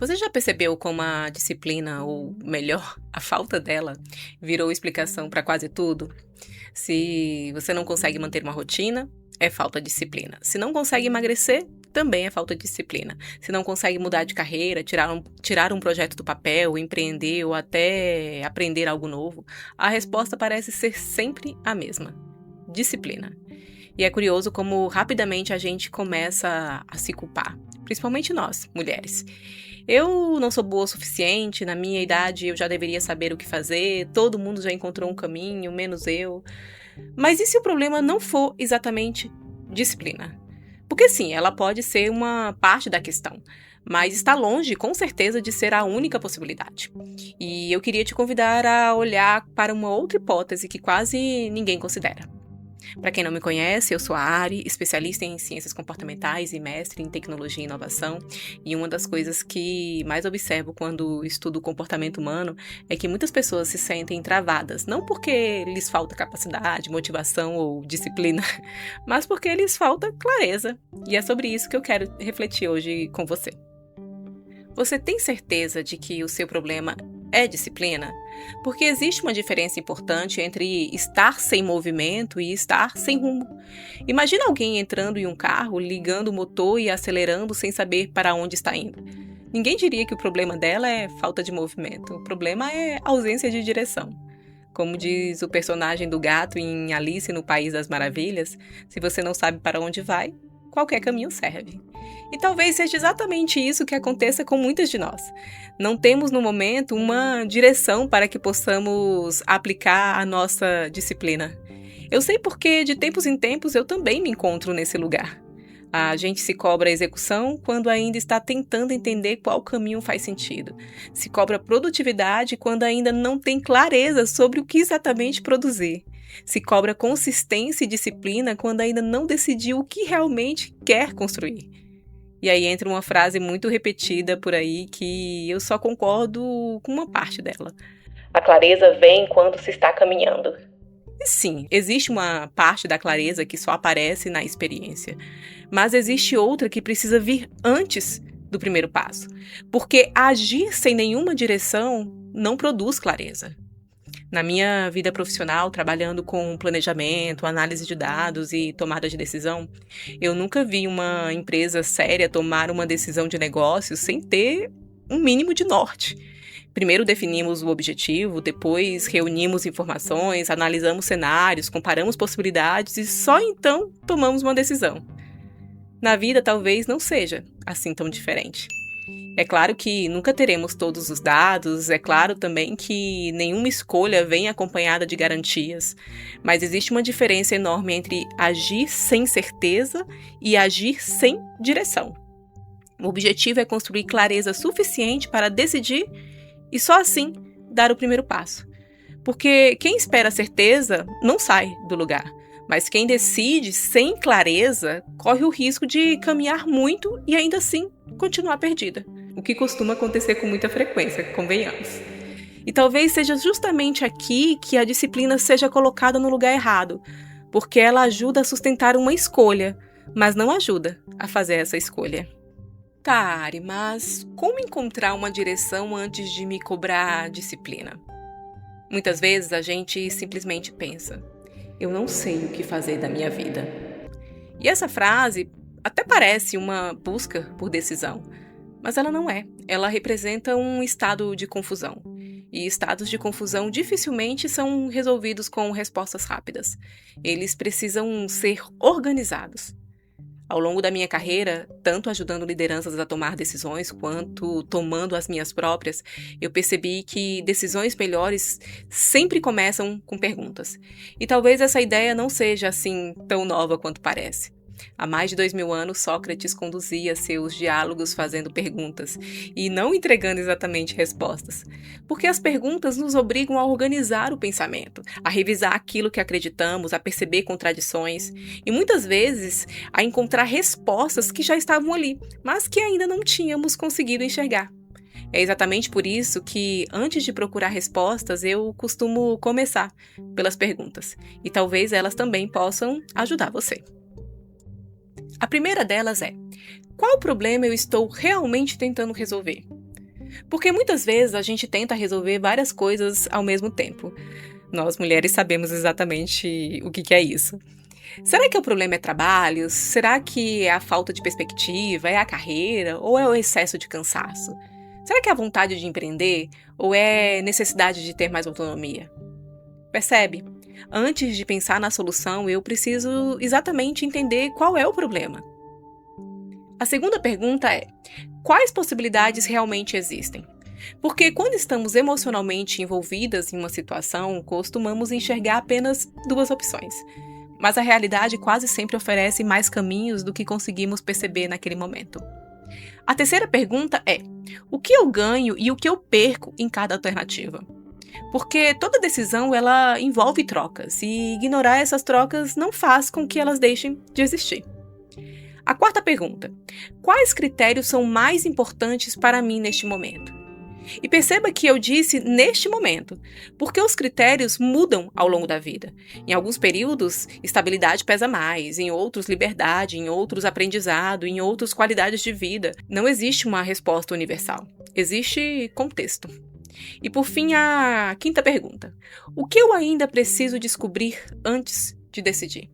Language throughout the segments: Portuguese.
Você já percebeu como a disciplina, ou melhor, a falta dela, virou explicação para quase tudo? Se você não consegue manter uma rotina, é falta de disciplina. Se não consegue emagrecer, também é falta de disciplina. Se não consegue mudar de carreira, tirar um projeto do papel, empreender ou até aprender algo novo, a resposta parece ser sempre a mesma: disciplina. E é curioso como rapidamente a gente começa a se culpar, principalmente nós, mulheres. Eu não sou boa o suficiente, na minha idade eu já deveria saber o que fazer, todo mundo já encontrou um caminho, menos eu. Mas e se o problema não for exatamente disciplina? Porque sim, ela pode ser uma parte da questão, mas está longe, com certeza, de ser a única possibilidade. E eu queria te convidar a olhar para uma outra hipótese que quase ninguém considera. Para quem não me conhece, eu sou a Ari, especialista em ciências comportamentais e mestre em tecnologia e inovação. E uma das coisas que mais observo quando estudo o comportamento humano é que muitas pessoas se sentem travadas, não porque lhes falta capacidade, motivação ou disciplina, mas porque lhes falta clareza. E é sobre isso que eu quero refletir hoje com você. Você tem certeza de que o seu problema é disciplina? Porque existe uma diferença importante entre estar sem movimento e estar sem rumo. Imagina alguém entrando em um carro, ligando o motor e acelerando sem saber para onde está indo. Ninguém diria que o problema dela é falta de movimento. O problema é ausência de direção. Como diz o personagem do gato em Alice no País das Maravilhas, se você não sabe para onde vai, qualquer caminho serve. E talvez seja exatamente isso que aconteça com muitas de nós. Não temos no momento uma direção para que possamos aplicar a nossa disciplina. Eu sei porque de tempos em tempos eu também me encontro nesse lugar. A gente se cobra a execução quando ainda está tentando entender qual caminho faz sentido. Se cobra produtividade quando ainda não tem clareza sobre o que exatamente produzir. Se cobra consistência e disciplina quando ainda não decidiu o que realmente quer construir. E aí entra uma frase muito repetida por aí que eu só concordo com uma parte dela. A clareza vem quando se está caminhando. E sim, existe uma parte da clareza que só aparece na experiência, mas existe outra que precisa vir antes do primeiro passo, porque agir sem nenhuma direção não produz clareza. Na minha vida profissional, trabalhando com planejamento, análise de dados e tomada de decisão, eu nunca vi uma empresa séria tomar uma decisão de negócio sem ter um mínimo de norte. Primeiro definimos o objetivo, depois reunimos informações, analisamos cenários, comparamos possibilidades e só então tomamos uma decisão. Na vida talvez não seja assim tão diferente. É claro que nunca teremos todos os dados, é claro também que nenhuma escolha vem acompanhada de garantias, mas existe uma diferença enorme entre agir sem certeza e agir sem direção. O objetivo é construir clareza suficiente para decidir e só assim dar o primeiro passo. Porque quem espera certeza não sai do lugar, mas quem decide sem clareza corre o risco de caminhar muito e ainda assim continuar perdida. O que costuma acontecer com muita frequência, convenhamos. E talvez seja justamente aqui que a disciplina seja colocada no lugar errado, porque ela ajuda a sustentar uma escolha, mas não ajuda a fazer essa escolha. Tá, Ari, mas como encontrar uma direção antes de me cobrar disciplina? Muitas vezes a gente simplesmente pensa: eu não sei o que fazer da minha vida. E essa frase até parece uma busca por decisão, mas ela não é. Ela representa um estado de confusão. E estados de confusão dificilmente são resolvidos com respostas rápidas. Eles precisam ser organizados. Ao longo da minha carreira, tanto ajudando lideranças a tomar decisões quanto tomando as minhas próprias, eu percebi que decisões melhores sempre começam com perguntas. E talvez essa ideia não seja assim tão nova quanto parece. Há mais de 2000 anos, Sócrates conduzia seus diálogos fazendo perguntas e não entregando exatamente respostas. Porque as perguntas nos obrigam a organizar o pensamento, a revisar aquilo que acreditamos, a perceber contradições e muitas vezes a encontrar respostas que já estavam ali, mas que ainda não tínhamos conseguido enxergar. É exatamente por isso que, antes de procurar respostas, eu costumo começar pelas perguntas e talvez elas também possam ajudar você. A primeira delas é: qual problema eu estou realmente tentando resolver? Porque muitas vezes a gente tenta resolver várias coisas ao mesmo tempo. Nós mulheres sabemos exatamente o que é isso. Será que o problema é trabalho? Será que é a falta de perspectiva? É a carreira? Ou é o excesso de cansaço? Será que é a vontade de empreender? Ou é necessidade de ter mais autonomia? Percebe? Antes de pensar na solução, eu preciso exatamente entender qual é o problema. A segunda pergunta é: quais possibilidades realmente existem? Porque quando estamos emocionalmente envolvidas em uma situação, costumamos enxergar apenas duas opções. Mas a realidade quase sempre oferece mais caminhos do que conseguimos perceber naquele momento. A terceira pergunta é: o que eu ganho e o que eu perco em cada alternativa? Porque toda decisão ela envolve trocas, e ignorar essas trocas não faz com que elas deixem de existir. A quarta pergunta: quais critérios são mais importantes para mim neste momento? E perceba que eu disse neste momento, porque os critérios mudam ao longo da vida. Em alguns períodos, estabilidade pesa mais, em outros, liberdade, em outros, aprendizado, em outros, qualidades de vida. Não existe uma resposta universal. Existe contexto. E por fim, a quinta pergunta: o que eu ainda preciso descobrir antes de decidir?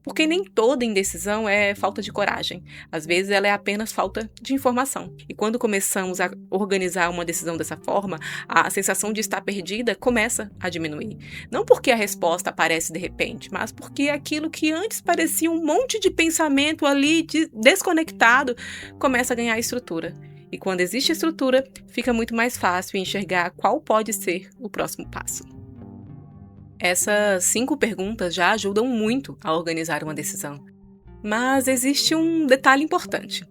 Porque nem toda indecisão é falta de coragem. Às vezes ela é apenas falta de informação. E quando começamos a organizar uma decisão dessa forma, a sensação de estar perdida começa a diminuir. Não porque a resposta aparece de repente, mas porque aquilo que antes parecia um monte de pensamento ali desconectado começa a ganhar estrutura. E quando existe estrutura, fica muito mais fácil enxergar qual pode ser o próximo passo. Essas 5 perguntas já ajudam muito a organizar uma decisão. Mas existe um detalhe importante.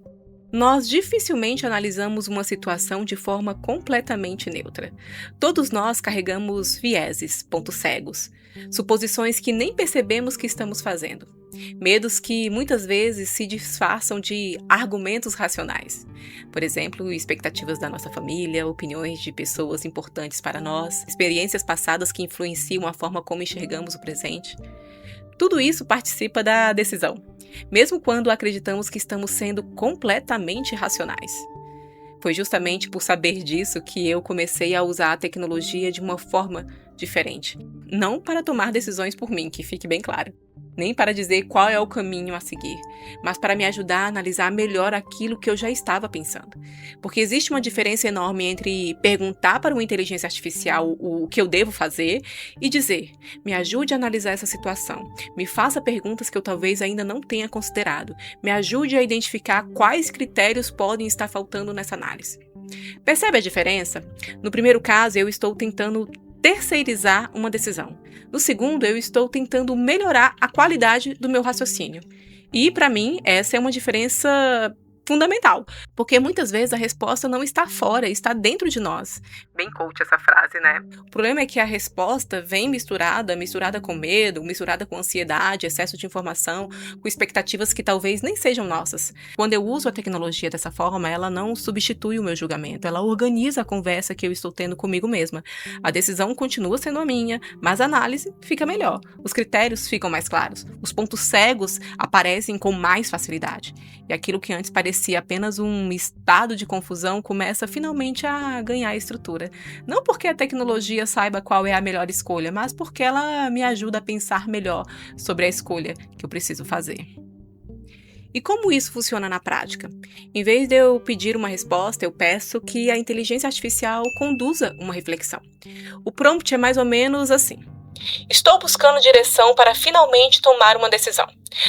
Nós dificilmente analisamos uma situação de forma completamente neutra. Todos nós carregamos vieses, pontos cegos, suposições que nem percebemos que estamos fazendo. Medos que muitas vezes se disfarçam de argumentos racionais. Por exemplo, expectativas da nossa família, opiniões de pessoas importantes para nós, experiências passadas que influenciam a forma como enxergamos o presente. Tudo isso participa da decisão, mesmo quando acreditamos que estamos sendo completamente racionais. Foi justamente por saber disso que eu comecei a usar a tecnologia de uma forma diferente. Não para tomar decisões por mim, que fique bem claro. Nem para dizer qual é o caminho a seguir, mas para me ajudar a analisar melhor aquilo que eu já estava pensando. Porque existe uma diferença enorme entre perguntar para uma inteligência artificial o que eu devo fazer e dizer: me ajude a analisar essa situação, me faça perguntas que eu talvez ainda não tenha considerado, me ajude a identificar quais critérios podem estar faltando nessa análise. Percebe a diferença? No primeiro caso, eu estou tentando terceirizar uma decisão. No segundo, eu estou tentando melhorar a qualidade do meu raciocínio. E, para mim, essa é uma diferença fundamental, porque muitas vezes a resposta não está fora, está dentro de nós. Bem coach essa frase, né? O problema é que a resposta vem misturada com medo, misturada com ansiedade, excesso de informação, com expectativas que talvez nem sejam nossas. Quando eu uso a tecnologia dessa forma, ela não substitui o meu julgamento, ela organiza a conversa que eu estou tendo comigo mesma. A decisão continua sendo a minha, mas a análise fica melhor. Os critérios ficam mais claros, os pontos cegos aparecem com mais facilidade. E aquilo que antes parecia apenas um estado de confusão começa finalmente a ganhar estrutura. Não porque a tecnologia saiba qual é a melhor escolha, mas porque ela me ajuda a pensar melhor sobre a escolha que eu preciso fazer. E como isso funciona na prática? Em vez de eu pedir uma resposta, eu peço que a inteligência artificial conduza uma reflexão. O prompt é mais ou menos assim: estou buscando direção para finalmente tomar uma decisão.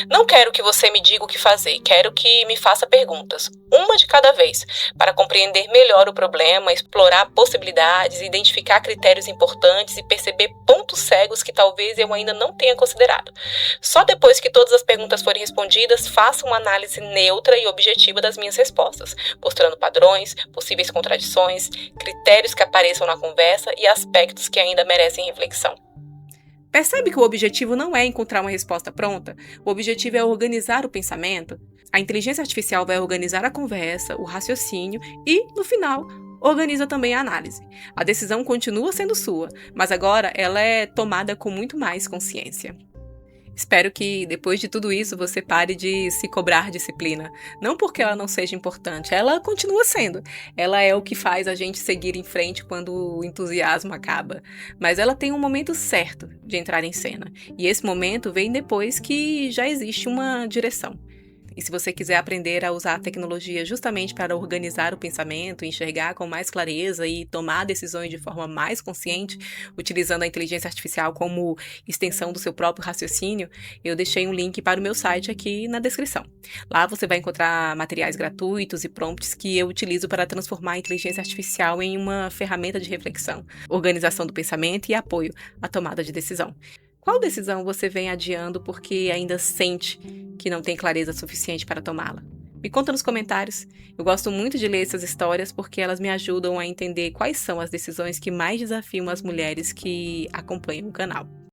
Não quero que você me diga o que fazer, quero que me faça perguntas, uma de cada vez, para compreender melhor o problema, explorar possibilidades, identificar critérios importantes e perceber pontos cegos que talvez eu ainda não tenha considerado. Só depois que todas as perguntas forem respondidas, faça uma análise neutra e objetiva das minhas respostas, mostrando padrões, possíveis contradições, critérios que apareçam na conversa e aspectos que ainda merecem reflexão. Percebe que o objetivo não é encontrar uma resposta pronta? O objetivo é organizar o pensamento. A inteligência artificial vai organizar a conversa, o raciocínio e, no final, organiza também a análise. A decisão continua sendo sua, mas agora ela é tomada com muito mais consciência. Espero que depois de tudo isso você pare de se cobrar disciplina. Não porque ela não seja importante, ela continua sendo. Ela é o que faz a gente seguir em frente quando o entusiasmo acaba. Mas ela tem um momento certo de entrar em cena. E esse momento vem depois que já existe uma direção. E se você quiser aprender a usar a tecnologia justamente para organizar o pensamento, enxergar com mais clareza e tomar decisões de forma mais consciente, utilizando a inteligência artificial como extensão do seu próprio raciocínio, eu deixei um link para o meu site aqui na descrição. Lá você vai encontrar materiais gratuitos e prompts que eu utilizo para transformar a inteligência artificial em uma ferramenta de reflexão, organização do pensamento e apoio à tomada de decisão. Qual decisão você vem adiando porque ainda sente que não tem clareza suficiente para tomá-la? Me conta nos comentários. Eu gosto muito de ler essas histórias porque elas me ajudam a entender quais são as decisões que mais desafiam as mulheres que acompanham o canal.